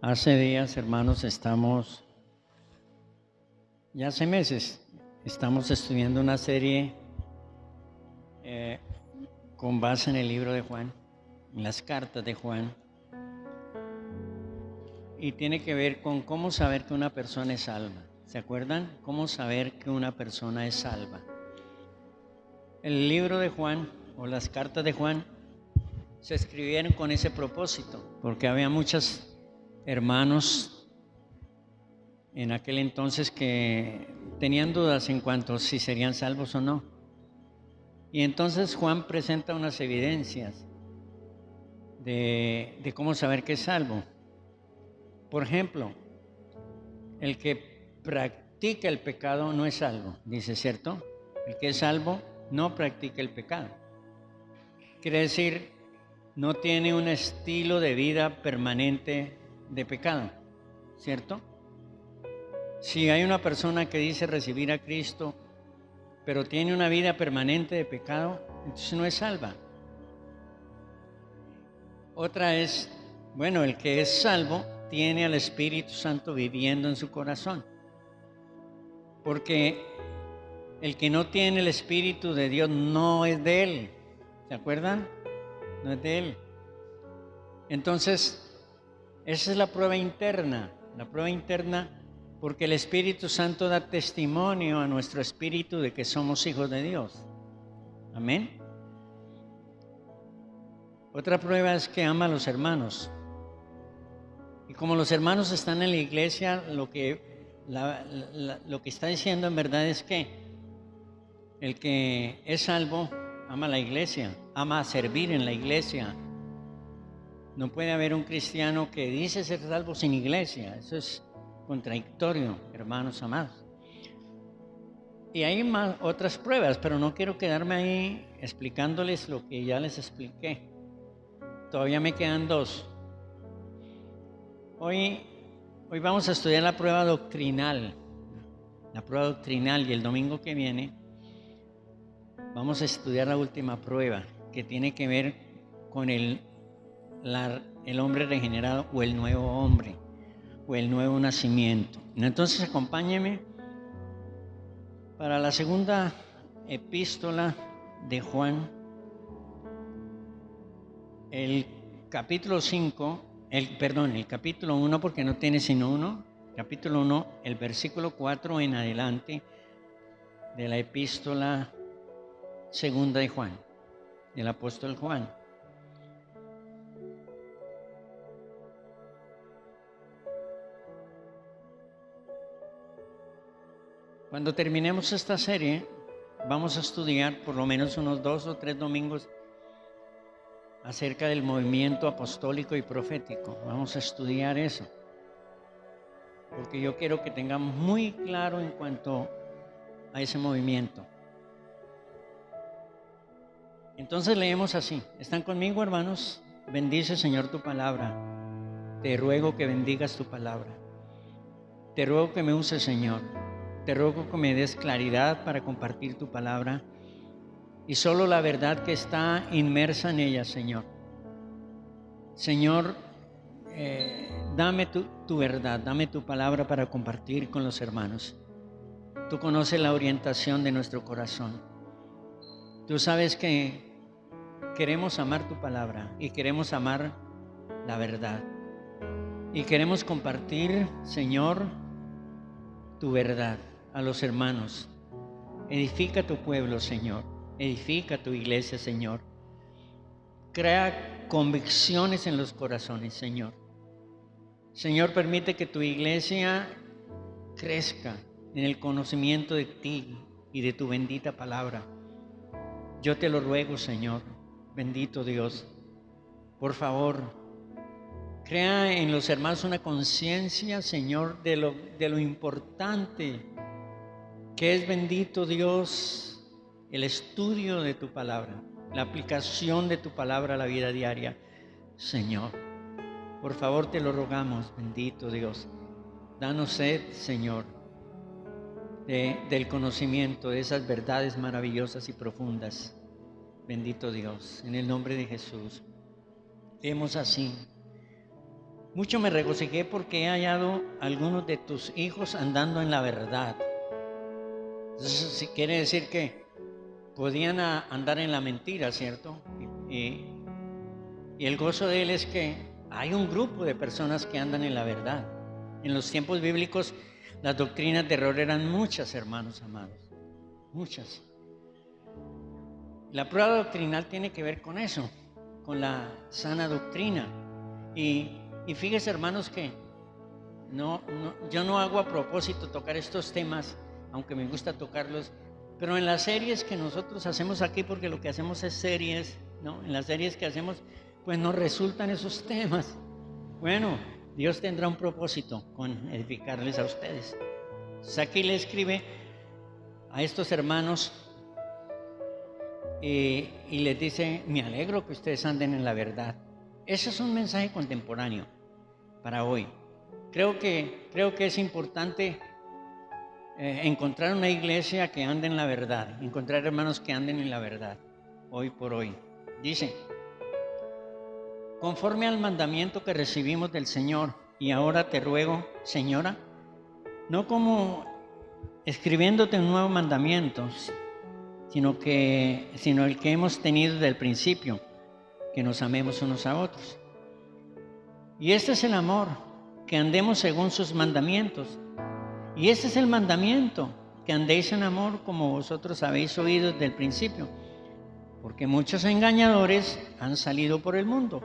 Hace días, hermanos, ya hace meses, estamos estudiando una serie eh, con base en el libro de Juan, en las cartas de Juan, y tiene que ver con cómo saber que una persona es salva. ¿Se acuerdan? ¿Cómo saber que una persona es salva? El libro de Juan o las cartas de Juan se escribieron con ese propósito, porque había muchos hermanos en aquel entonces que tenían dudas en cuanto a si serían salvos o no. Y entonces Juan presenta unas evidencias de cómo saber que es salvo. Por ejemplo, el que practica el pecado no es salvo, dice, ¿cierto? El que es salvo no practica el pecado. Quiere decir, no tiene un estilo de vida permanente de pecado, ¿cierto? Si hay una persona que dice recibir a Cristo, pero tiene una vida permanente de pecado, entonces no es salva. Otra es, bueno, el que es salvo tiene al Espíritu Santo viviendo en su corazón. Porque el que no tiene el Espíritu de Dios no es de Él. ¿Se acuerdan? No es de Él. Entonces, esa es la prueba interna. La prueba interna porque el Espíritu Santo da testimonio a nuestro espíritu de que somos hijos de Dios. Amén. Otra prueba es que ama a los hermanos. Y como los hermanos están en la iglesia, lo que está diciendo en verdad es que el que es salvo ama a la iglesia, ama a servir en la iglesia. No puede haber un cristiano que dice ser salvo sin iglesia. Eso es contradictorio, hermanos amados. Y hay más otras pruebas, pero no quiero quedarme ahí explicándoles lo que ya les expliqué. Todavía me quedan dos. Hoy vamos a estudiar la prueba doctrinal. La prueba doctrinal, y el domingo que viene vamos a estudiar la última prueba, que tiene que ver con el hombre regenerado o el nuevo hombre o el nuevo nacimiento. Entonces acompáñenme para la segunda epístola de Juan, el capítulo 5, el capítulo 1, porque no tiene sino uno, capítulo 1, el versículo 4 en adelante de la epístola segunda de Juan, del apóstol Juan. Cuando terminemos esta serie, vamos a estudiar por lo menos unos 2 o 3 domingos acerca del movimiento apostólico y profético. Vamos a estudiar eso, porque yo quiero que tengamos muy claro en cuanto a ese movimiento. Entonces leemos así. ¿Están conmigo, hermanos? Bendice, Señor, tu palabra. Te ruego que bendigas tu palabra. Te ruego que me uses, Señor. Te ruego que me des claridad para compartir tu palabra y solo la verdad que está inmersa en ella, Señor. Señor, dame tu verdad, dame tu palabra para compartir con los hermanos. Tú conoces la orientación de nuestro corazón. Tú sabes que queremos amar tu palabra y queremos amar la verdad. Y queremos compartir, Señor, tu verdad a los hermanos. Edifica tu pueblo, Señor. Edifica tu iglesia, Señor. Crea convicciones en los corazones, Señor. Señor, permite que tu iglesia crezca en el conocimiento de ti y de tu bendita palabra. Yo te lo ruego, Señor, bendito Dios. Por favor, crea en los hermanos una conciencia, Señor, de lo importante que es, bendito Dios, el estudio de tu palabra, la aplicación de tu palabra a la vida diaria, Señor. Por favor, te lo rogamos, bendito Dios. Danos sed, Señor, del conocimiento de esas verdades maravillosas y profundas. Bendito Dios, en el nombre de Jesús. Leemos así. Mucho me regocijé porque he hallado a algunos de tus hijos andando en la verdad. Entonces, si quiere decir que podían andar en la mentira, ¿cierto? Y el gozo de él es que hay un grupo de personas que andan en la verdad. En los tiempos bíblicos las doctrinas de error eran muchas, hermanos amados, muchas. La prueba doctrinal tiene que ver con eso, con la sana doctrina. Y fíjese, hermanos, que yo no hago a propósito tocar estos temas, aunque me gusta tocarlos, pero en las series que nosotros hacemos aquí, porque lo que hacemos es series, ¿no? En las series que hacemos, pues nos resultan esos temas. Bueno, Dios tendrá un propósito con edificarles a ustedes. Entonces aquí le escribe a estos hermanos y les dice: me alegro que ustedes anden en la verdad. Ese es un mensaje contemporáneo para hoy. Creo que es importante encontrar una iglesia que ande en la verdad, encontrar hermanos que anden en la verdad, hoy por hoy. Dice: conforme al mandamiento que recibimos del Señor, y ahora te ruego, señora, no como escribiéndote un nuevo mandamiento, sino el que hemos tenido desde el principio, que nos amemos unos a otros. Y este es el amor, que andemos según sus mandamientos. Y este es el mandamiento, que andéis en amor como vosotros habéis oído desde el principio. Porque muchos engañadores han salido por el mundo,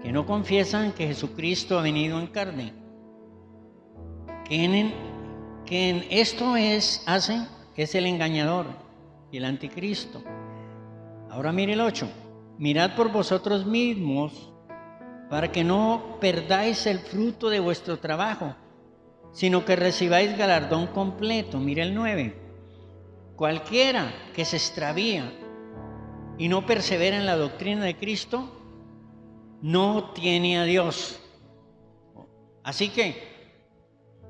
que no confiesan que Jesucristo ha venido en carne. Que en esto es el engañador y el anticristo. Ahora mire el 8. Mirad por vosotros mismos, para que no perdáis el fruto de vuestro trabajo, sino que recibáis galardón completo. Mire el 9. Cualquiera que se extravía y no persevera en la doctrina de Cristo, no tiene a Dios. Así que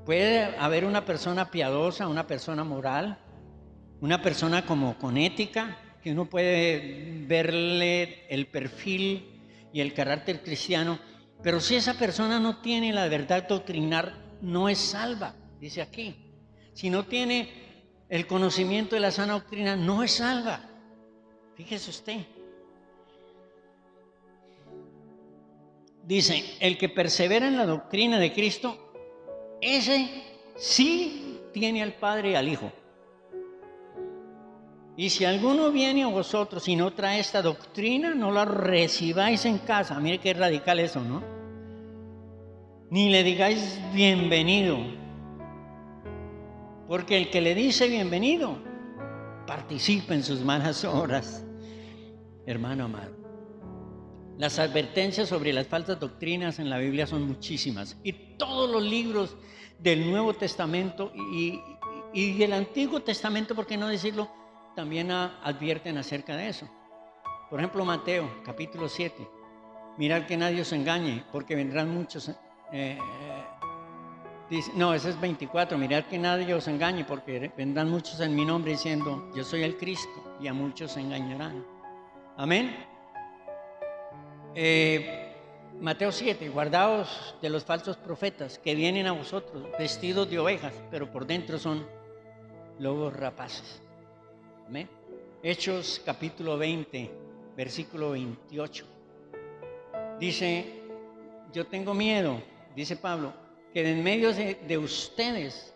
puede haber una persona piadosa, una persona moral, una persona como con ética, que uno puede verle el perfil y el carácter cristiano, pero si esa persona no tiene la verdad doctrinal, no es salva, dice aquí. Si no tiene el conocimiento de la sana doctrina, no es salva. Fíjese usted. Dice: el que persevera en la doctrina de Cristo, ese sí tiene al Padre y al Hijo. Y si alguno viene a vosotros y no trae esta doctrina, no la recibáis en casa. Mire qué radical eso, ¿no? Ni le digáis bienvenido. Porque el que le dice bienvenido, participa en sus malas obras. Hermano amado, las advertencias sobre las falsas doctrinas en la Biblia son muchísimas. Y todos los libros del Nuevo Testamento y del Antiguo Testamento, ¿por qué no decirlo?, también advierten acerca de eso. Por ejemplo, Mateo, capítulo 7. Mirad que nadie os engañe, porque vendrán muchos... ese es 24. Mirad que nadie os engañe, porque vendrán muchos en mi nombre diciendo: yo soy el Cristo, y a muchos se engañarán. Amén. Mateo 7. Guardaos de los falsos profetas que vienen a vosotros vestidos de ovejas, pero por dentro son lobos rapaces. Amén. Hechos capítulo 20, versículo 28. Dice: yo tengo miedo, dice Pablo, que en medio de ustedes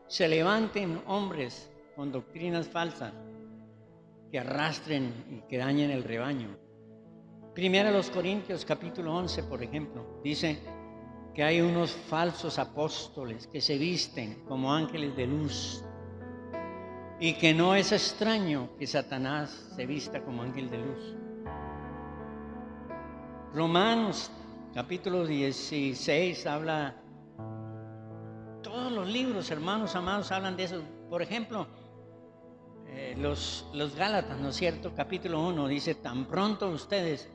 se levanten hombres con doctrinas falsas que arrastren y que dañen el rebaño. Primera a los Corintios capítulo 11, por ejemplo, dice que hay unos falsos apóstoles que se visten como ángeles de luz, y que no es extraño que Satanás se vista como ángel de luz. Romanos capítulo 16 habla, todos los libros, hermanos amados, hablan de eso. Por ejemplo, los Gálatas, ¿no es cierto? Capítulo 1 dice: tan pronto ustedes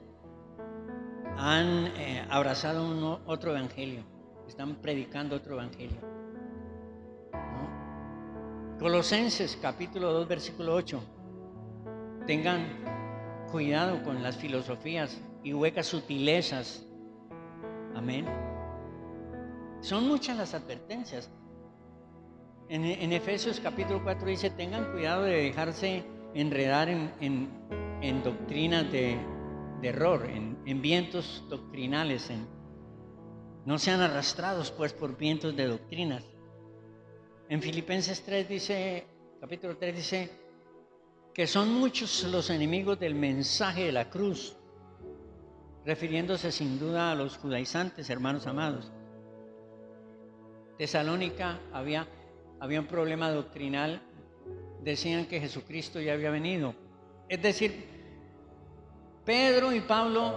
han abrazado otro evangelio, están predicando otro evangelio, ¿no? Colosenses capítulo 2 versículo 8: tengan cuidado con las filosofías y huecas sutilezas. Amén. Son muchas las advertencias. En Efesios capítulo 4 dice, tengan cuidado de dejarse enredar en doctrinas de error, en vientos doctrinales, no sean arrastrados pues por vientos de doctrinas. En Filipenses 3 dice, capítulo 3 dice, que son muchos los enemigos del mensaje de la cruz, refiriéndose sin duda a los judaizantes, hermanos amados. Tesalónica había un problema doctrinal, decían que Jesucristo ya había venido. Es decir, Pedro y Pablo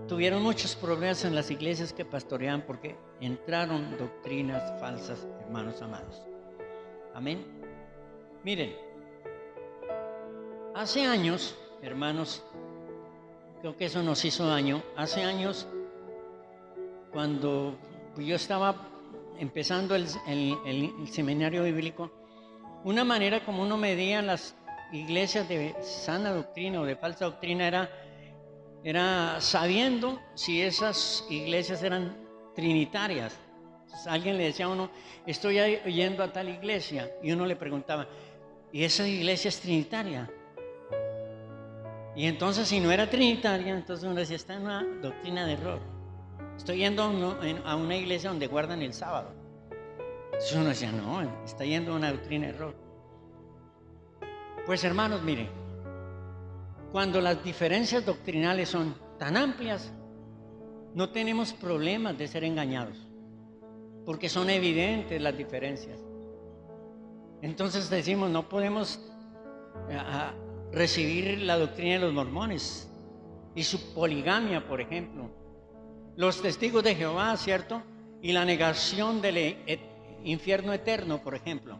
tuvieron muchos problemas en las iglesias que pastoreaban porque entraron doctrinas falsas, hermanos amados. Amén. Miren, hace años, hermanos, creo que eso nos hizo daño. Hace años, cuando yo estaba empezando el seminario bíblico, una manera como uno medía las iglesias de sana doctrina o de falsa doctrina era sabiendo si esas iglesias eran trinitarias. Entonces, alguien le decía a uno, estoy yendo a tal iglesia, y uno le preguntaba, ¿y esa iglesia es trinitaria? Y entonces, si no era trinitaria, entonces uno decía, está en una doctrina de error. Estoy yendo a una iglesia donde guardan el sábado. Entonces uno decía, no, está yendo a una doctrina de error. Pues hermanos, mire, cuando las diferencias doctrinales son tan amplias, no tenemos problemas de ser engañados, porque son evidentes las diferencias. Entonces decimos, no podemos recibir la doctrina de los mormones y su poligamia, por ejemplo, los testigos de Jehová, ¿cierto? Y la negación del infierno eterno, por ejemplo,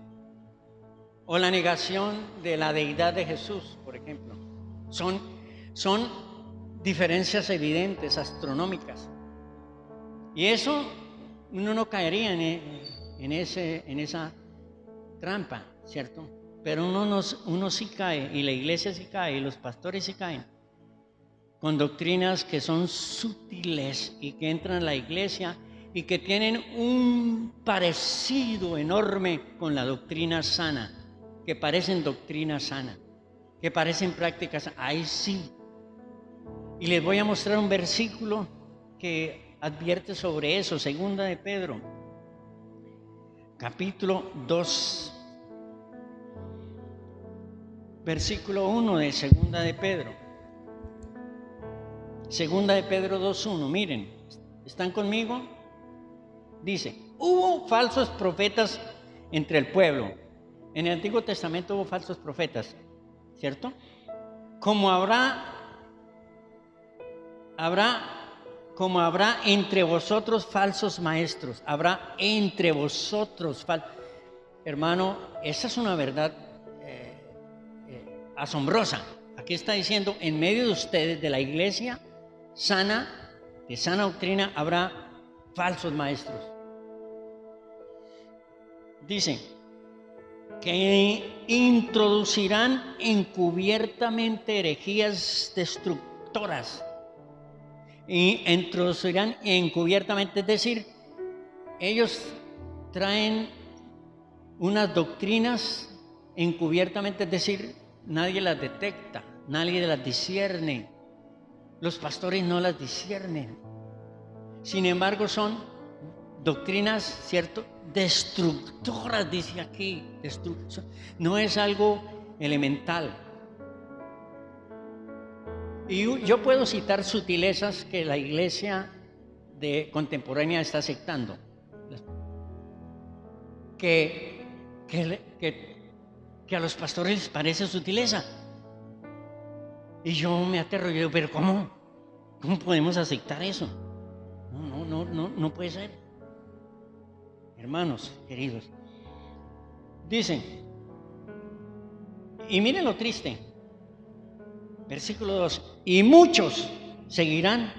o la negación de la deidad de Jesús, por ejemplo. Son diferencias evidentes, astronómicas, y eso uno no caería en esa trampa, ¿cierto? Pero uno sí cae, y la iglesia sí cae, y los pastores sí caen con doctrinas que son sutiles y que entran a la iglesia y que tienen un parecido enorme con la doctrina sana, que parecen doctrina sana, que parecen prácticas. Ahí sí. Y les voy a mostrar un versículo que advierte sobre eso. Segunda de Pedro, capítulo 2, versículo 1 de Segunda de Pedro. Segunda de Pedro 2:1. Miren, ¿están conmigo? Dice, hubo falsos profetas entre el pueblo. En el Antiguo Testamento hubo falsos profetas, ¿cierto? Como habrá entre vosotros falsos maestros. Habrá entre vosotros Hermano, esa es una verdad asombrosa. Aquí está diciendo, en medio de ustedes, de la iglesia sana, de sana doctrina, habrá falsos maestros. Dice que introducirán encubiertamente herejías destructoras. Y introducirán encubiertamente, es decir, ellos traen unas doctrinas encubiertamente, es decir, nadie las detecta, nadie las discierne, los pastores no las disciernen. Sin embargo, son doctrinas, ¿cierto?, destructoras, dice aquí. No es algo elemental. Y yo puedo citar sutilezas que la iglesia contemporánea está aceptando, que a los pastores les parece sutileza. Y yo me aterro y digo, pero ¿cómo podemos aceptar eso? No puede ser. Hermanos queridos, dicen, y miren lo triste, versículo 2, y muchos seguirán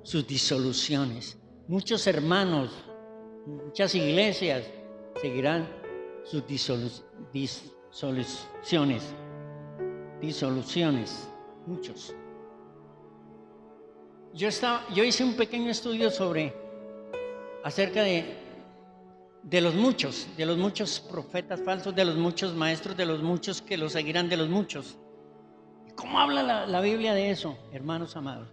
sus disoluciones. Muchos hermanos, muchas iglesias seguirán sus disoluciones, muchos. Yo hice un pequeño estudio acerca de de los muchos profetas falsos, de los muchos maestros, de los muchos que los seguirán, de los muchos. ¿Cómo habla la Biblia de eso, hermanos amados?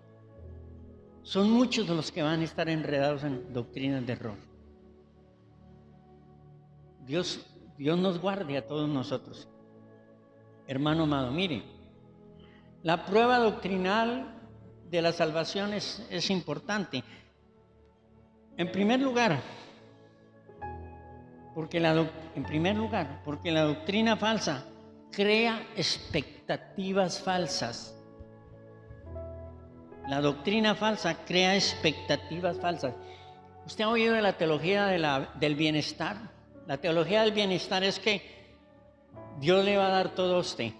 Son muchos los que van a estar enredados en doctrinas de error. Dios nos guarde a todos nosotros. Hermano amado, mire, la prueba doctrinal de la salvación es importante. En primer lugar, porque la doctrina falsa crea expectativas falsas. La doctrina falsa crea expectativas falsas. ¿Usted ha oído de la teología del bienestar? La teología del bienestar es que Dios le va a dar todo a usted.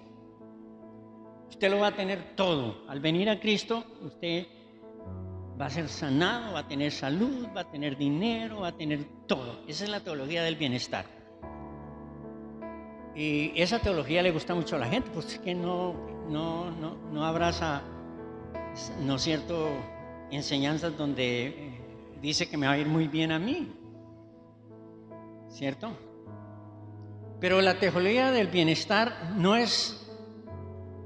Usted lo va a tener todo. Al venir a Cristo, usted va a ser sanado, va a tener salud, va a tener dinero, va a tener todo. Esa es la teología del bienestar. Y esa teología le gusta mucho a la gente, pues es que no abraza, ¿no es cierto?, enseñanzas donde dice que me va a ir muy bien a mí, ¿cierto? Pero la teología del bienestar no es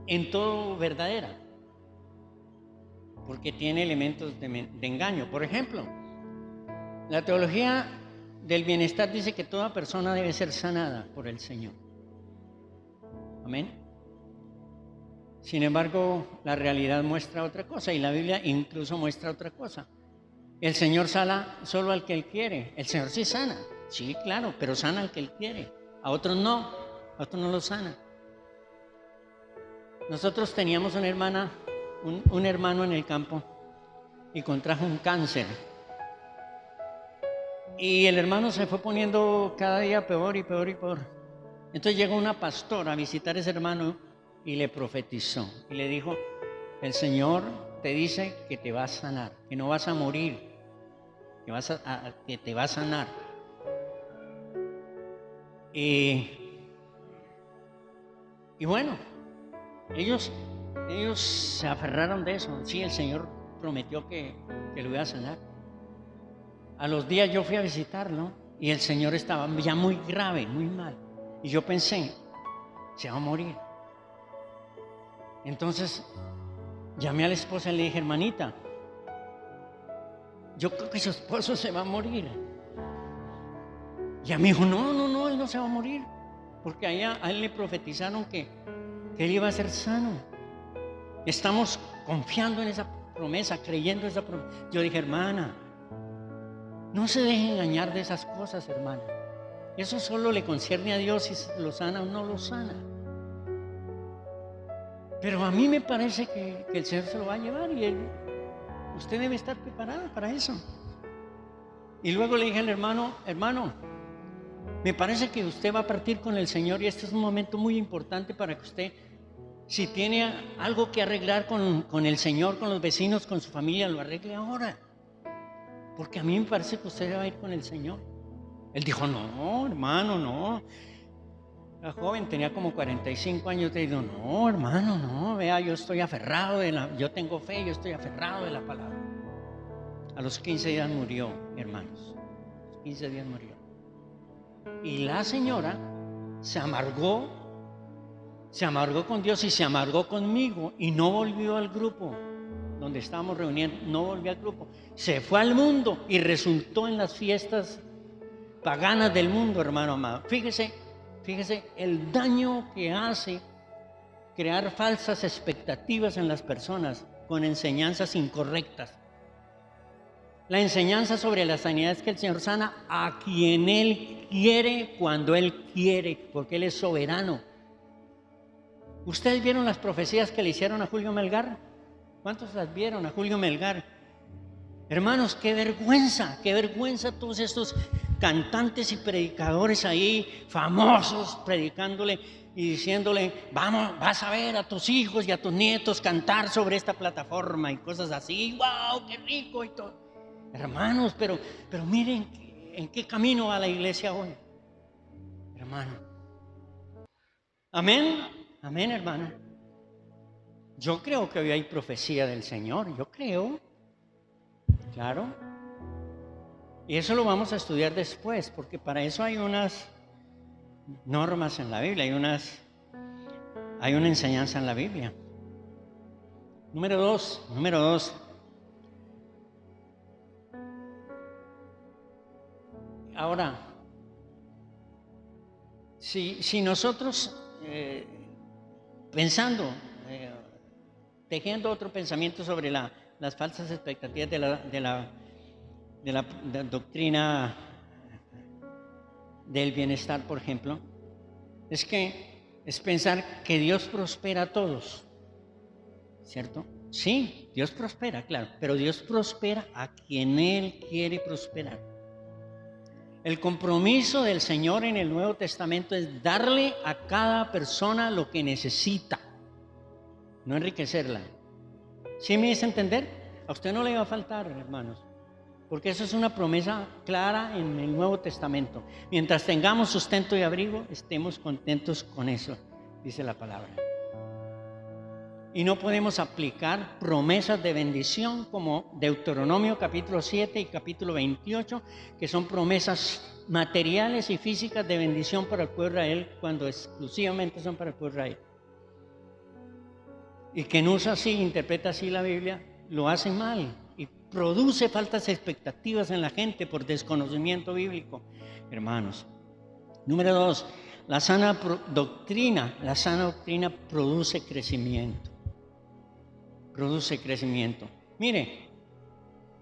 en todo verdadera, porque tiene elementos de engaño. Por ejemplo, la teología del bienestar dice que toda persona debe ser sanada por el Señor. Amén. Sin embargo, la realidad muestra otra cosa, y la Biblia incluso muestra otra cosa. El Señor sana solo al que Él quiere. El Señor sí sana, sí, claro, pero sana al que Él quiere. A otros no lo sana. Nosotros teníamos un hermano en el campo y contrajo un cáncer. Y el hermano se fue poniendo cada día peor y peor y peor. Entonces llegó una pastora a visitar a ese hermano y le profetizó. Y le dijo, el Señor te dice que te va a sanar, que no vas a morir, que te va a sanar. Y bueno, ellos se aferraron de eso. Sí, el Señor prometió que lo iba a sanar. A los días yo fui a visitarlo y el Señor estaba ya muy grave, muy mal. Y yo pensé, se va a morir. Entonces llamé a la esposa y le dije, hermanita, yo creo que su esposo se va a morir. Y ella me dijo, no, él no se va a morir. Porque a él le profetizaron que él iba a ser sano. Estamos confiando en esa promesa, creyendo en esa promesa. Yo dije, hermana, no se deje engañar de esas cosas, hermana. Eso solo le concierne a Dios si lo sana o no lo sana. Pero a mí me parece que el Señor se lo va a llevar y usted debe estar preparada para eso. Y luego le dije al hermano, me parece que usted va a partir con el Señor y este es un momento muy importante para que usted, si tiene algo que arreglar con el Señor, con los vecinos, con su familia, lo arregle ahora. Porque a mí me parece que usted va a ir con el Señor. Él dijo, no, hermano, no. Era joven, tenía como 45 años. Te digo, no, hermano, no. Vea, yo estoy aferrado, yo tengo fe, yo estoy aferrado de la palabra. A los 15 días murió, hermanos. A los 15 días murió. Y la señora se amargó con Dios y se amargó conmigo y no volvió al grupo donde estábamos reuniendo, no volvió al grupo. Se fue al mundo y resultó en las fiestas paganas del mundo, hermano amado. Fíjese el daño que hace crear falsas expectativas en las personas con enseñanzas incorrectas. La enseñanza sobre la sanidad es que el Señor sana a quien Él quiere, cuando Él quiere, porque Él es soberano. ¿Ustedes vieron las profecías que le hicieron a Julio Melgar? ¿Cuántos las vieron a Julio Melgar? Hermanos, qué vergüenza todos estos cantantes y predicadores ahí, famosos, predicándole y diciéndole, vas a ver a tus hijos y a tus nietos cantar sobre esta plataforma y cosas así. ¡Wow, qué rico! Y todo. Hermanos, pero miren en qué camino va la iglesia hoy, hermano. Amén, hermano. Yo creo que hoy hay profecía del Señor, yo creo, claro. Y eso lo vamos a estudiar después, porque para eso hay unas normas en la Biblia, hay una enseñanza en la Biblia. Número dos. Ahora, si nosotros pensando, tejiendo otro pensamiento sobre las falsas expectativas de la doctrina del bienestar, por ejemplo, es pensar que Dios prospera a todos, ¿cierto? Sí, Dios prospera, claro, pero Dios prospera a quien Él quiere prosperar. El compromiso del Señor en el Nuevo Testamento es darle a cada persona lo que necesita, no enriquecerla. ¿Sí me hice entender? A usted no le va a faltar, hermanos, porque eso es una promesa clara en el Nuevo Testamento. Mientras tengamos sustento y abrigo, estemos contentos con eso, dice la palabra. Y no podemos aplicar promesas de bendición como Deuteronomio capítulo 7 y capítulo 28, que son promesas materiales y físicas de bendición para el pueblo de Israel, cuando exclusivamente son para el pueblo de Israel. Y quien usa así, interpreta así la Biblia, lo hace mal y produce faltas expectativas en la gente por desconocimiento bíblico, hermanos. Número 2, la sana doctrina produce crecimiento. Mire,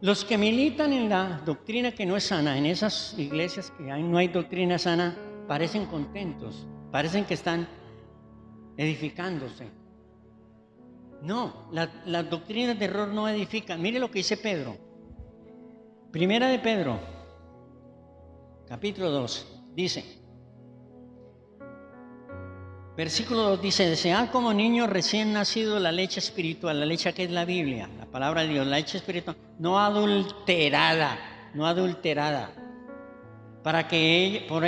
los que militan en la doctrina que no es sana, en esas iglesias que no hay doctrina sana, parecen contentos, parecen que están edificándose. No, las doctrinas de error no edifican. Mire lo que dice Pedro. Primera de Pedro, capítulo 2, dice, versículo 2 dice, desead como niños recién nacidos la leche espiritual, la leche que es la Biblia, la palabra de Dios, la leche espiritual, no adulterada, para que por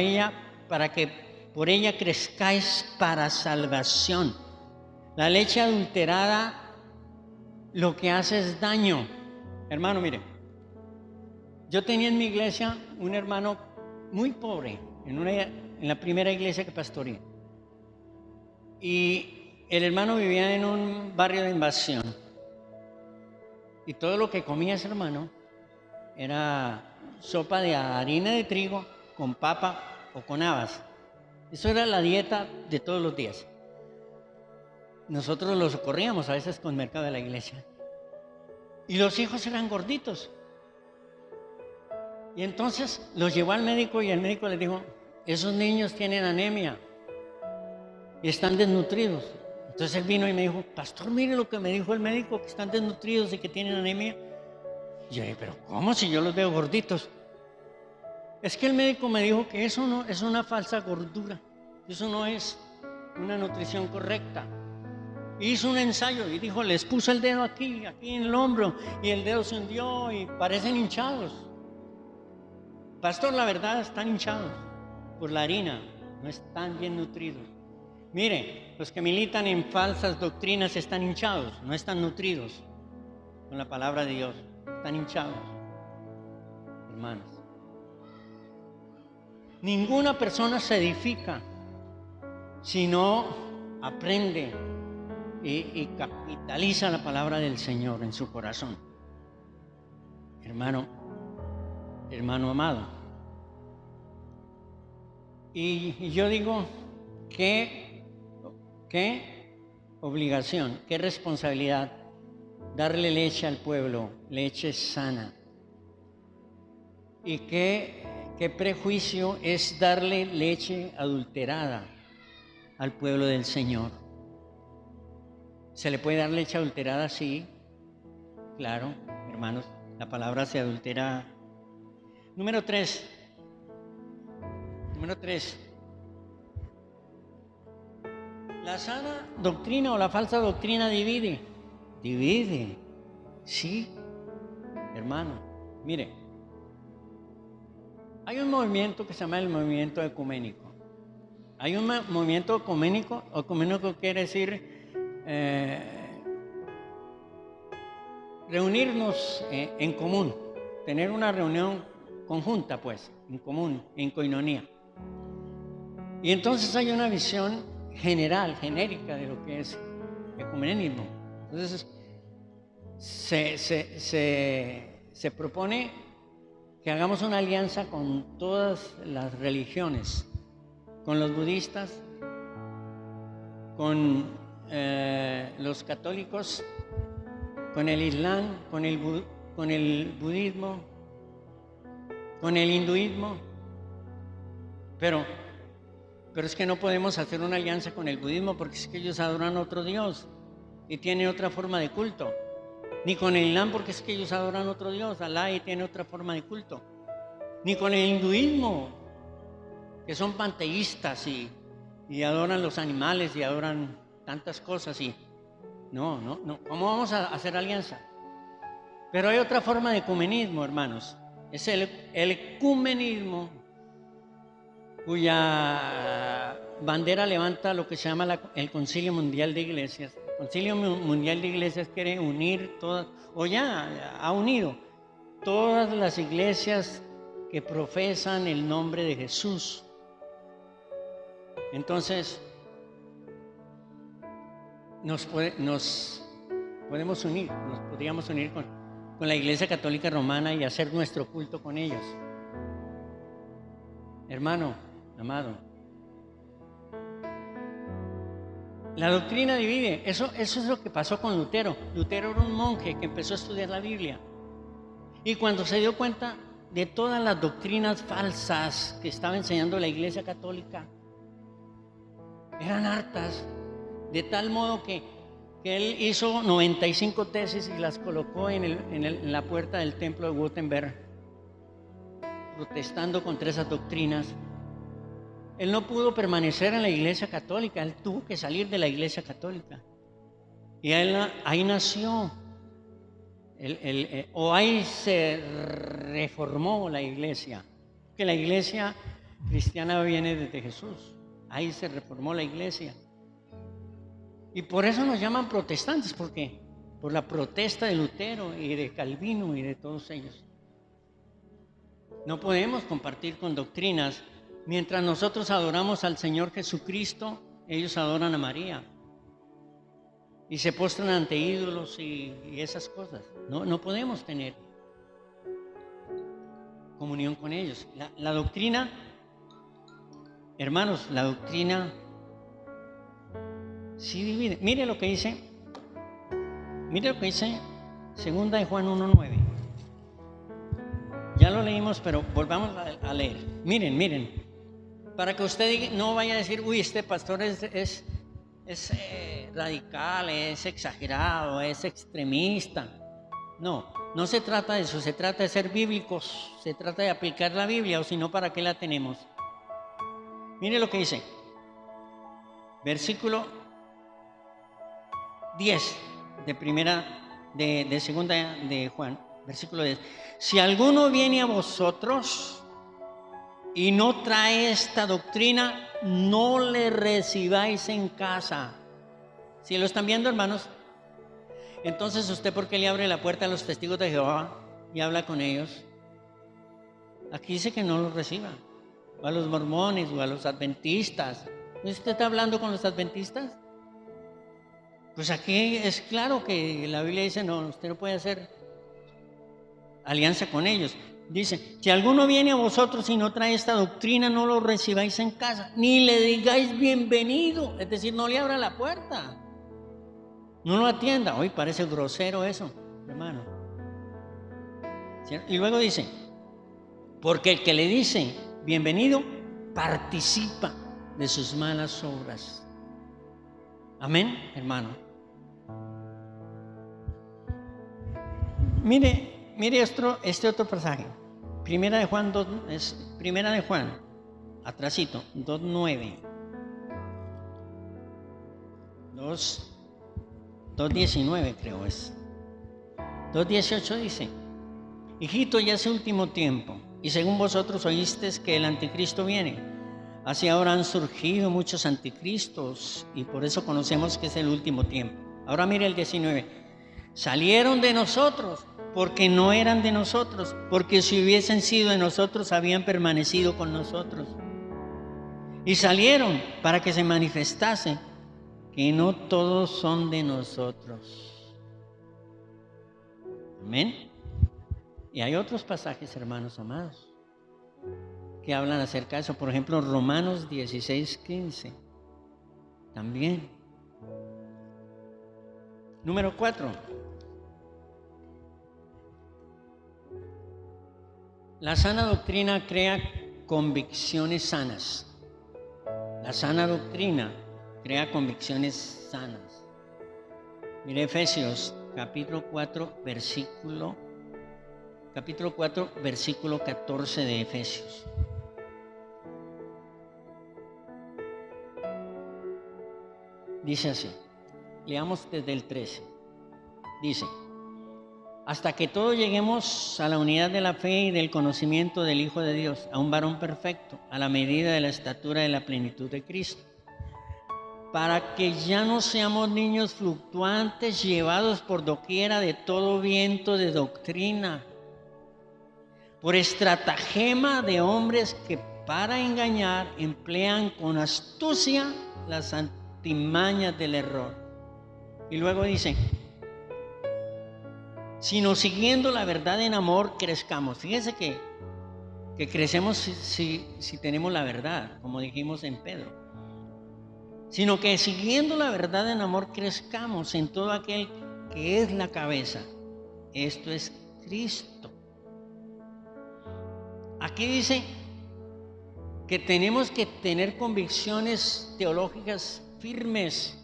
ella crezcáis para salvación. La leche adulterada lo que hace es daño. Hermano, mire, yo tenía en mi iglesia un hermano muy pobre, en la primera iglesia que pastoreé. Y el hermano vivía en un barrio de invasión. Y todo lo que comía ese hermano era sopa de harina de trigo con papa o con habas. Eso era la dieta de todos los días. Nosotros lo socorríamos a veces con mercado de la iglesia. Y los hijos eran gorditos. Y entonces los llevó al médico y el médico le dijo, esos niños tienen anemia y están desnutridos. Entonces él vino y me dijo, pastor, mire lo que me dijo el médico, que están desnutridos y que tienen anemia. Y yo dije, pero ¿cómo si yo los veo gorditos? Es que el médico me dijo que eso no es una falsa gordura, eso no es una nutrición correcta. Hizo un ensayo y dijo, les puso el dedo aquí en el hombro, y el dedo se hundió y parecen hinchados. Pastor, la verdad, están hinchados por la harina, no están bien nutridos. Mire, los que militan en falsas doctrinas están hinchados, no están nutridos con la palabra de Dios, están hinchados, hermanos. Ninguna persona se edifica si no aprende y capitaliza la palabra del Señor en su corazón. Hermano amado. Y yo digo, ¿qué obligación, qué responsabilidad darle leche al pueblo, leche sana? ¿Y qué prejuicio es darle leche adulterada al pueblo del Señor? ¿Se le puede dar leche adulterada? Sí, claro, hermanos, la palabra se adultera. Número 3. La sana doctrina o la falsa doctrina divide, sí, hermano. Mire, hay un movimiento que se llama el movimiento ecuménico. Hay un movimiento ecuménico quiere decir reunirnos en común, tener una reunión conjunta, pues, en común, en koinonía. Y entonces hay una visión general, genérica de lo que es ecumenismo. Entonces se propone que hagamos una alianza con todas las religiones, con los budistas, con los católicos, con el islam, con el budismo, con el hinduismo, pero es que no podemos hacer una alianza con el budismo porque es que ellos adoran a otro Dios y tienen otra forma de culto, ni con el islam porque es que ellos adoran a otro Dios, Alá, y tiene otra forma de culto, ni con el hinduismo, que son panteístas y adoran los animales y adoran tantas cosas y no, ¿cómo vamos a hacer alianza? Pero hay otra forma de ecumenismo, hermanos. Es el ecumenismo cuya bandera levanta lo que se llama el Concilio Mundial de Iglesias. El Concilio Mundial de Iglesias quiere unir todas, o ya ha unido todas las iglesias que profesan el nombre de Jesús. Entonces, nos podemos unir, nos podríamos unir con la Iglesia Católica Romana y hacer nuestro culto con ellos. Hermano, amado, la doctrina divide. Eso es lo que pasó con Lutero. Lutero era un monje que empezó a estudiar la Biblia y cuando se dio cuenta de todas las doctrinas falsas que estaba enseñando la Iglesia Católica, eran hartas, de tal modo que él hizo 95 tesis y las colocó en la puerta del templo de Wittenberg, protestando contra esas doctrinas. Él no pudo permanecer en la Iglesia Católica, él tuvo que salir de la Iglesia Católica. Y ahí nació, o ahí se reformó la Iglesia, que la Iglesia cristiana viene desde Jesús. Ahí se reformó la Iglesia. Y por eso nos llaman protestantes, porque por la protesta de Lutero y de Calvino y de todos ellos. No podemos compartir con doctrinas. Mientras nosotros adoramos al Señor Jesucristo, ellos adoran a María y se postran ante ídolos y esas cosas. No podemos tener comunión con ellos. La doctrina, hermanos, la doctrina sí divide. Mire lo que dice segunda de Juan 1:9. Ya lo leímos, pero volvamos a leer. Miren, para que usted no vaya a decir, uy, este pastor es radical, es exagerado, es extremista. No se trata de eso, se trata de ser bíblicos, se trata de aplicar la Biblia, o si no, ¿para qué la tenemos? Mire lo que dice, versículo 10 de segunda de Juan, versículo 10. Si alguno viene a vosotros y no trae esta doctrina, no le recibáis en casa. ¿Sí lo están viendo, hermanos? Entonces, ¿usted por qué le abre la puerta a los testigos de Jehová y habla con ellos? Aquí dice que no los reciba. O a los mormones o a los adventistas. ¿Usted está hablando con los adventistas? Pues aquí es claro que la Biblia dice, no, usted no puede hacer alianza con ellos. Dice, si alguno viene a vosotros y no trae esta doctrina, no lo recibáis en casa, ni le digáis bienvenido. Es decir, no le abra la puerta. No lo atienda. Hoy parece grosero eso, hermano. ¿Cierto? Y luego dice, porque el que le dice bienvenido, participa de sus malas obras. Amén, hermano. Mire este otro pasaje. Primera de Juan 2, Primera de Juan, atrasito, 2:9. 2:19 creo es. 2:18 dice, hijito, ya es último tiempo, y según vosotros oísteis que el anticristo viene. Así ahora han surgido muchos anticristos, y por eso conocemos que es el último tiempo. Ahora mire el 19. Salieron de nosotros, porque no eran de nosotros, porque si hubiesen sido de nosotros, habían permanecido con nosotros. Y salieron para que se manifestase que no todos son de nosotros. Amén. Y hay otros pasajes, hermanos amados, que hablan acerca de eso. Por ejemplo, Romanos 16:15. También. Número 4. La sana doctrina crea convicciones sanas. La sana doctrina crea convicciones sanas. Mire Efesios capítulo 4, versículo 14 de Efesios. Dice así, leamos desde el 13. Dice, hasta que todos lleguemos a la unidad de la fe y del conocimiento del Hijo de Dios, a un varón perfecto, a la medida de la estatura de la plenitud de Cristo, para que ya no seamos niños fluctuantes, llevados por doquiera de todo viento de doctrina, por estratagema de hombres que para engañar emplean con astucia las artimañas del error. Y luego dice, sino siguiendo la verdad en amor crezcamos. Fíjense que crecemos si tenemos la verdad, como dijimos en Pedro. Sino que siguiendo la verdad en amor crezcamos en todo aquel que es la cabeza. Esto es Cristo. Aquí dice que tenemos que tener convicciones teológicas firmes,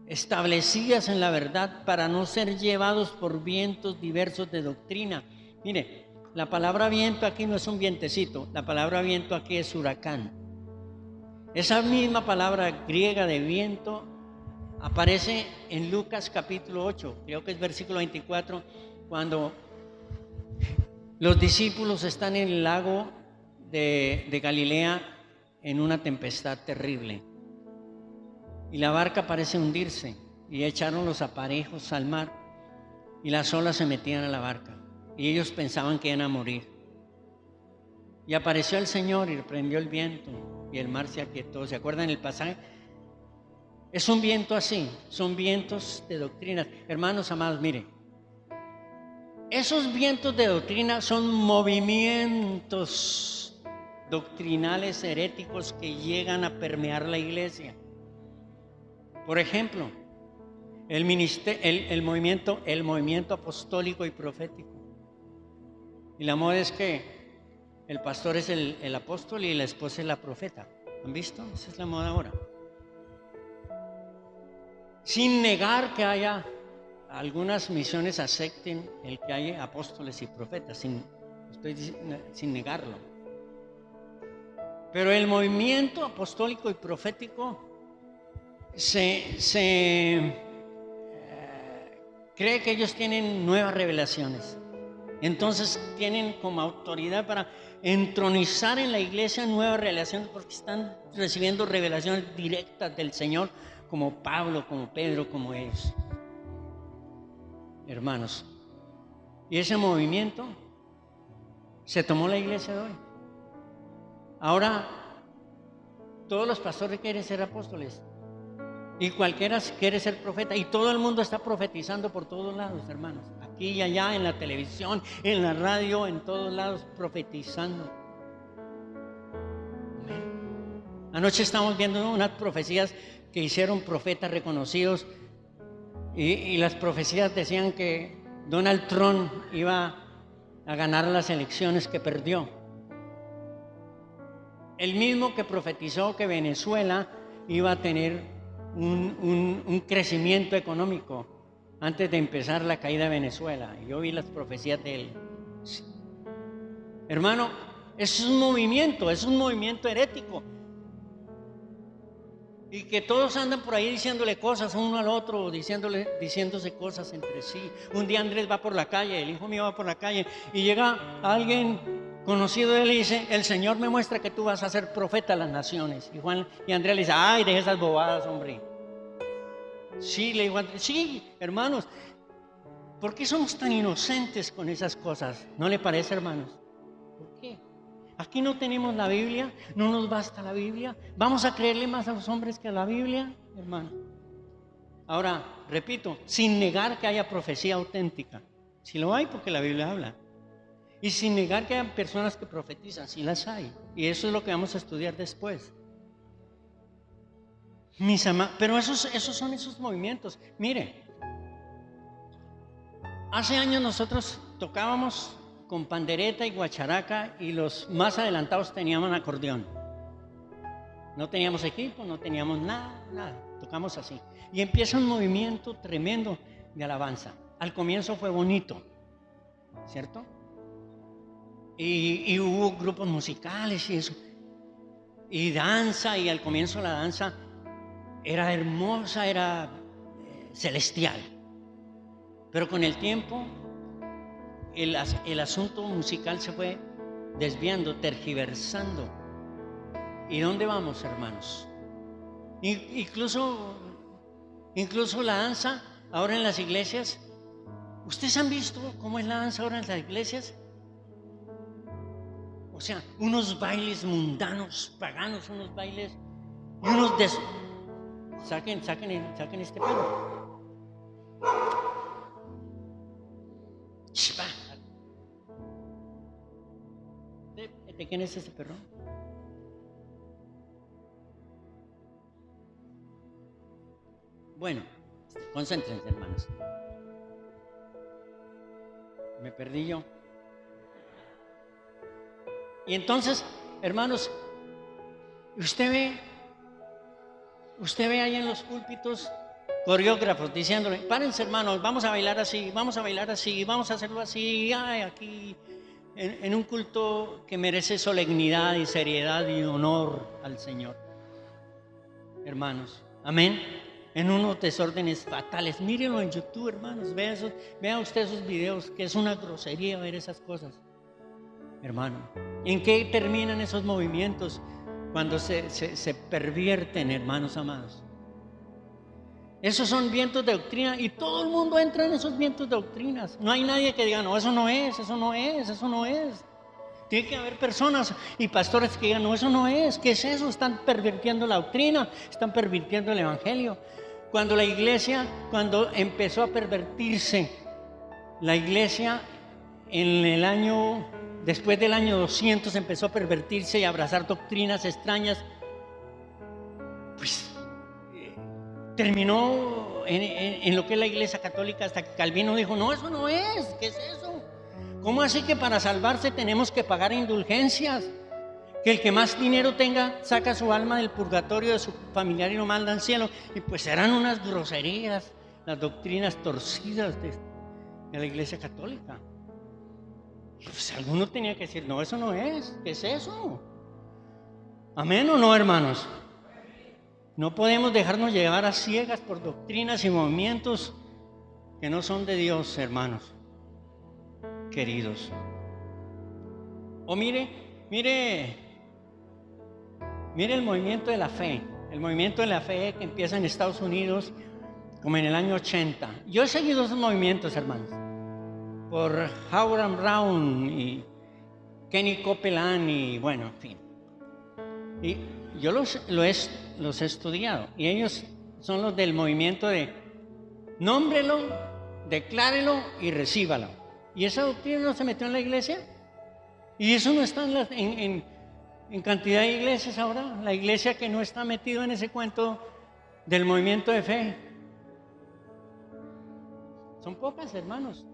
establecidas en la verdad, para no ser llevados por vientos diversos de doctrina. Mire, la palabra viento aquí no es un vientecito, la palabra viento aquí es huracán. Esa misma palabra griega de viento aparece en Lucas capítulo 8, creo que es versículo 24, cuando los discípulos están en el lago de Galilea en una tempestad terrible. Y la barca parece hundirse, y echaron los aparejos al mar, y las olas se metían a la barca, y ellos pensaban que iban a morir. Y apareció el Señor y reprendió el viento, y el mar se aquietó. ¿Se acuerdan el pasaje? Es un viento así, son vientos de doctrina. Hermanos amados, mire, esos vientos de doctrina son movimientos doctrinales heréticos que llegan a permear la iglesia. Por ejemplo, el movimiento apostólico y profético. Y la moda es que el pastor es el apóstol y la esposa es la profeta. ¿Han visto? Esa es la moda ahora. Sin negar que haya algunas misiones acepten el que haya apóstoles y profetas, sin negarlo. Pero el movimiento apostólico y profético cree que ellos tienen nuevas revelaciones. Entonces tienen como autoridad para entronizar en la iglesia nuevas revelaciones, porque están recibiendo revelaciones directas del Señor, como Pablo, como Pedro, como ellos. Hermanos, y ese movimiento se tomó la iglesia de hoy. Ahora todos los pastores quieren ser apóstoles y cualquiera quiere ser profeta, y todo el mundo está profetizando por todos lados, hermanos, aquí y allá, en la televisión, en la radio, en todos lados, profetizando. Amén. Anoche estamos viendo unas profecías que hicieron profetas reconocidos, y las profecías decían que Donald Trump iba a ganar las elecciones que perdió. El mismo que profetizó que Venezuela iba a tener un crecimiento económico antes de empezar la caída de Venezuela. Yo vi las profecías de él. Sí. Hermano, es un movimiento herético. Y que todos andan por ahí diciéndole cosas uno al otro, diciéndose cosas entre sí. Un día Andrés va por la calle, el hijo mío va por la calle, y llega alguien conocido de él y dice: el Señor me muestra que tú vas a ser profeta a las naciones. Y Andrés le dice: ay, deja esas bobadas, hombre. Sí, le digo a Andrés: sí, hermanos, ¿Por qué somos tan inocentes con esas cosas? ¿No le parece, hermanos? ¿Por qué? Aquí no tenemos la Biblia, no nos basta la Biblia. ¿Vamos a creerle más a los hombres que a la Biblia, hermano? Ahora, repito, sin negar que haya profecía auténtica. Si lo hay, porque la Biblia habla. Y sin negar que haya personas que profetizan, sí las hay. Y eso es lo que vamos a estudiar después. Pero esos son esos movimientos. Mire, hace años nosotros tocábamos con pandereta y guacharaca y los más adelantados teníamos acordeón. No teníamos equipo, no teníamos nada. Tocamos así. Y empieza un movimiento tremendo de alabanza. Al comienzo fue bonito, ¿cierto? Y hubo grupos musicales y eso. Y danza, y al comienzo la danza era hermosa, era celestial. Pero con el tiempo el asunto musical se fue desviando, tergiversando. ¿Y dónde vamos, hermanos? Incluso la danza ahora en las iglesias. ¿Ustedes han visto cómo es la danza ahora en las iglesias? O sea, unos bailes mundanos, paganos, unos bailes y unos Saquen este perro. ¿De quién es ese perro? Bueno, concéntrense, hermanos. Me perdí yo. Y entonces, hermanos, usted ve ahí en los púlpitos coreógrafos diciéndole: párense, hermanos, vamos a bailar así, vamos a hacerlo así, aquí, en un culto que merece solemnidad y seriedad y honor al Señor. Hermanos, amén. En unos desórdenes fatales. Mírenlo en YouTube, hermanos. Vea usted esos videos, que es una grosería ver esas cosas. Hermano, ¿en qué terminan esos movimientos? Cuando se pervierten, hermanos amados. Esos son vientos de doctrina y todo el mundo entra en esos vientos de doctrinas. No hay nadie que diga: no, eso no es. Tiene que haber personas y pastores que digan: no, eso no es. ¿Qué es eso? Están pervirtiendo la doctrina, están pervirtiendo el evangelio. Cuando la iglesia, cuando empezó a pervertirse, la iglesia después del año 200 empezó a pervertirse y a abrazar doctrinas extrañas, pues terminó en lo que es la iglesia católica, hasta que Calvino dijo: no, eso no es. ¿Qué es eso? ¿Cómo así que para salvarse tenemos que pagar indulgencias? Que el que más dinero tenga saca su alma del purgatorio de su familiar y lo manda al cielo. Y pues eran unas groserías las doctrinas torcidas de la iglesia católica. Pues alguno tenía que decir: no, eso no es. ¿Qué es eso? ¿Amén o no, hermanos? No podemos dejarnos llevar a ciegas por doctrinas y movimientos que no son de Dios, hermanos queridos. O mire el movimiento de la fe. El movimiento de la fe que empieza en Estados Unidos como en el año 80. Yo he seguido esos movimientos, hermanos, por Howard Brown y Kenny Copeland y bueno, en fin. Y yo los he estudiado, y ellos son los del movimiento de nómbrelo, declárelo y recíbalo. ¿Y esa doctrina no se metió en la iglesia? ¿Y eso no está en cantidad de iglesias ahora? La iglesia que no está metida en ese cuento del movimiento de fe son pocas, hermanos.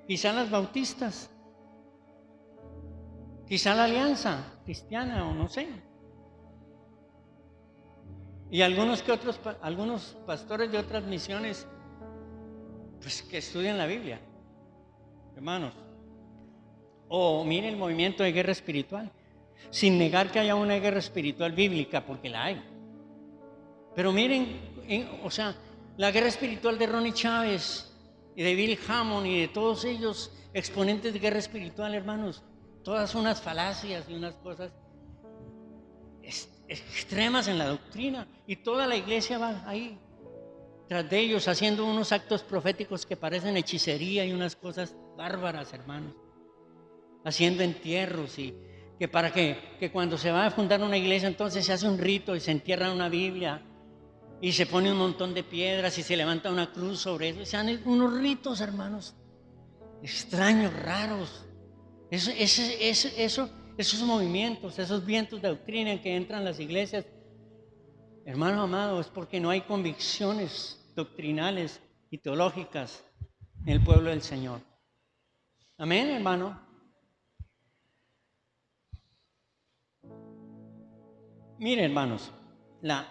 Quizá las bautistas, quizá la Alianza Cristiana, o no sé. Y algunos pastores de otras misiones, pues que estudian la Biblia, hermanos. O mire el movimiento de guerra espiritual, sin negar que haya una guerra espiritual bíblica, porque la hay. Pero miren, la guerra espiritual de Ronnie Chávez y de Bill Hammond y de todos ellos, exponentes de guerra espiritual, hermanos, todas unas falacias y unas cosas extremas en la doctrina, y toda la iglesia va ahí. tras de ellos haciendo unos actos proféticos que parecen hechicería y unas cosas bárbaras, hermanos. Haciendo entierros y que para que cuando se va a fundar una iglesia entonces se hace un rito y se entierra una Biblia y se pone un montón de piedras y se levanta una cruz sobre eso. Se hacen unos ritos, hermanos, extraños, raros. Esos movimientos, esos vientos de doctrina en que entran las iglesias, hermano amado, es porque no hay convicciones doctrinales y teológicas en el pueblo del Señor. Amén, hermano. Mire, hermanos, la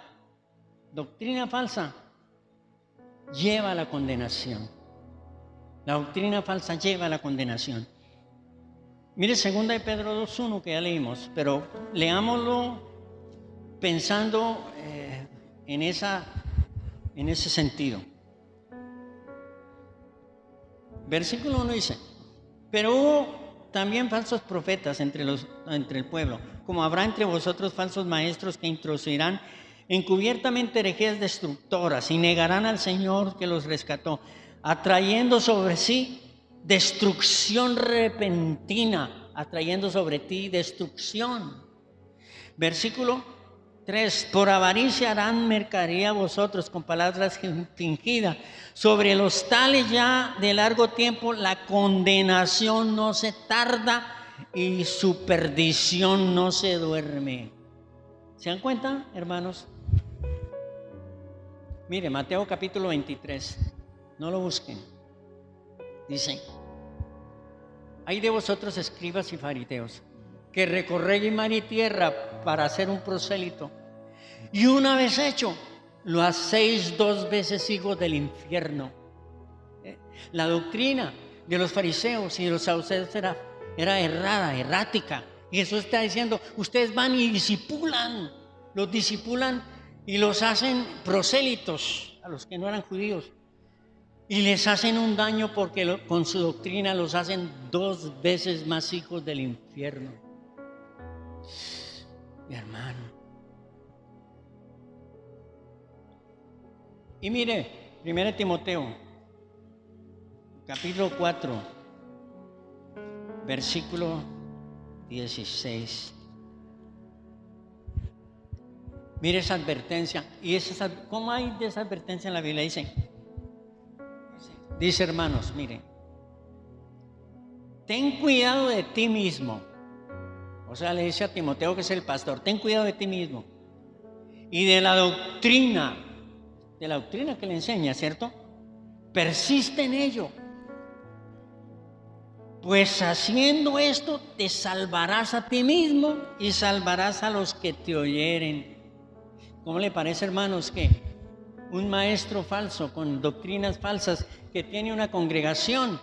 doctrina falsa lleva a la condenación. La doctrina falsa lleva a la condenación. Mire, 2 de Pedro 2:1 que ya leímos, pero leámoslo pensando en ese sentido. Versículo 1 dice: pero hubo también falsos profetas entre el pueblo, como habrá entre vosotros falsos maestros que introducirán encubiertamente herejías destructoras y negarán al Señor que los rescató, atrayendo sobre sí destrucción repentina, atrayendo sobre ti destrucción. Versículo 3: por avaricia harán mercadería a vosotros con palabras fingidas. Sobre los tales ya de largo tiempo la condenación no se tarda y su perdición no se duerme. ¿Se dan cuenta, hermanos? Mire, Mateo capítulo 23, no lo busquen. Dice: hay de vosotros escribas y fariseos, que recorréis mar y tierra para hacer un prosélito, y una vez hecho, lo hacéis 2 veces hijos del infierno. La doctrina de los fariseos y de los saduceos era errada, errática. Y Jesús está diciendo: ustedes van y los disipulan y los hacen prosélitos a los que no eran judíos. Y les hacen un daño porque con su doctrina los hacen 2 veces más hijos del infierno. Mi hermano. Y mire, 1 Timoteo, capítulo 4, versículo 16. Mire esa advertencia. Y ¿cómo hay de esa advertencia en la Biblia? Dice, hermanos, miren, ten cuidado de ti mismo. O sea, le dice a Timoteo, que es el pastor: ten cuidado de ti mismo y de la doctrina que le enseña, ¿cierto? Persiste en ello, pues haciendo esto te salvarás a ti mismo y salvarás a los que te oyeren. ¿Cómo le parece, hermanos, que un maestro falso con doctrinas falsas que tiene una congregación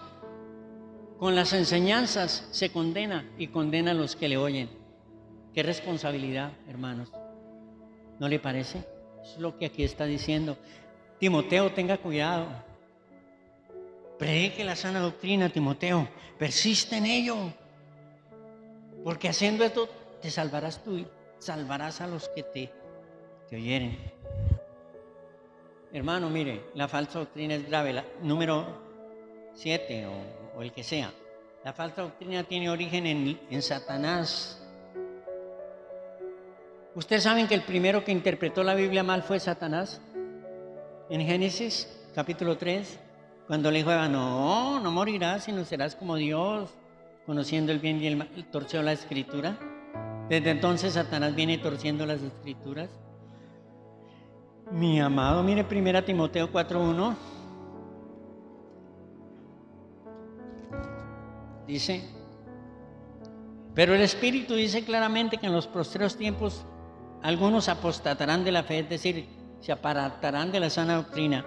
con las enseñanzas se condena y condena a los que le oyen? Qué responsabilidad, hermanos. ¿No le parece? Es lo que aquí está diciendo. Timoteo, tenga cuidado. Predique la sana doctrina, Timoteo. Persiste en ello. Porque haciendo esto te salvarás tú y salvarás a los que te oyeren. Hermano, mire, la falsa doctrina es grave. Número 7 o el que sea. La falsa doctrina tiene origen en Satanás. ¿Ustedes saben que el primero que interpretó la Biblia mal fue Satanás? En Génesis capítulo 3, cuando le dijo a Eva: no morirás, sino serás como Dios, conociendo el bien y el mal. Torció la escritura. Desde entonces Satanás viene torciendo las escrituras. Mi amado, mire 1 Timoteo 4:1. Dice: pero el Espíritu dice claramente que en los postreros tiempos algunos apostatarán de la fe, es decir, se apartarán de la sana doctrina,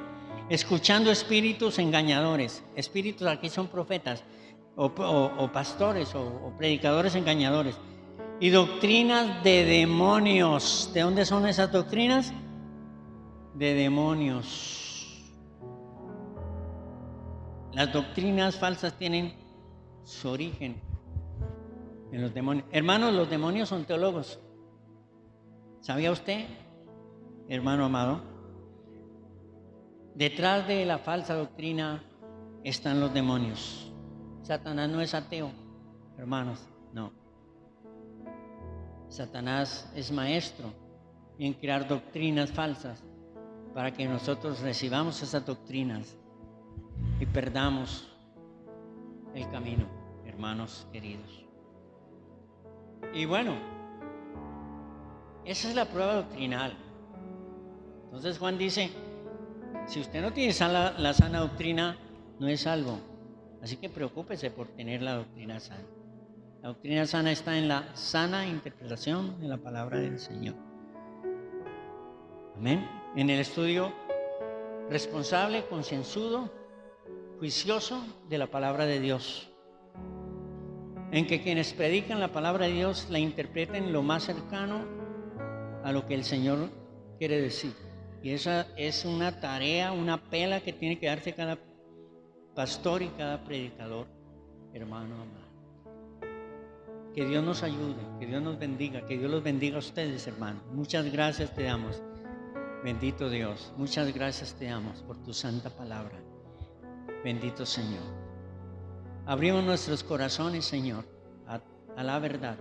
escuchando espíritus engañadores. Espíritus aquí son profetas o pastores o predicadores engañadores. Y doctrinas de demonios. ¿De dónde son esas doctrinas? De demonios. Las doctrinas falsas tienen su origen en los demonios. Hermanos, los demonios son teólogos. ¿Sabía usted, hermano amado? Detrás de la falsa doctrina están los demonios. Satanás no es ateo, hermanos, no. Satanás es maestro en crear doctrinas falsas para que nosotros recibamos esas doctrinas y perdamos el camino, hermanos queridos. Y bueno, esa es la prueba doctrinal. Entonces Juan dice, si usted no tiene la sana doctrina, no es salvo. Así que preocúpese por tener la doctrina sana. La doctrina sana está en la sana interpretación de la palabra del Señor. Amén. En el estudio responsable, concienzudo, juicioso de la palabra de Dios. En que quienes predican la palabra de Dios la interpreten lo más cercano a lo que el Señor quiere decir. Y esa es una tarea, una pela que tiene que darse cada pastor y cada predicador, hermano amado. Que Dios nos ayude, que Dios nos bendiga, que Dios los bendiga a ustedes, hermano. Muchas gracias te damos, bendito Dios. Muchas gracias te damos por tu santa palabra. Bendito Señor. Abrimos nuestros corazones, Señor, a la verdad.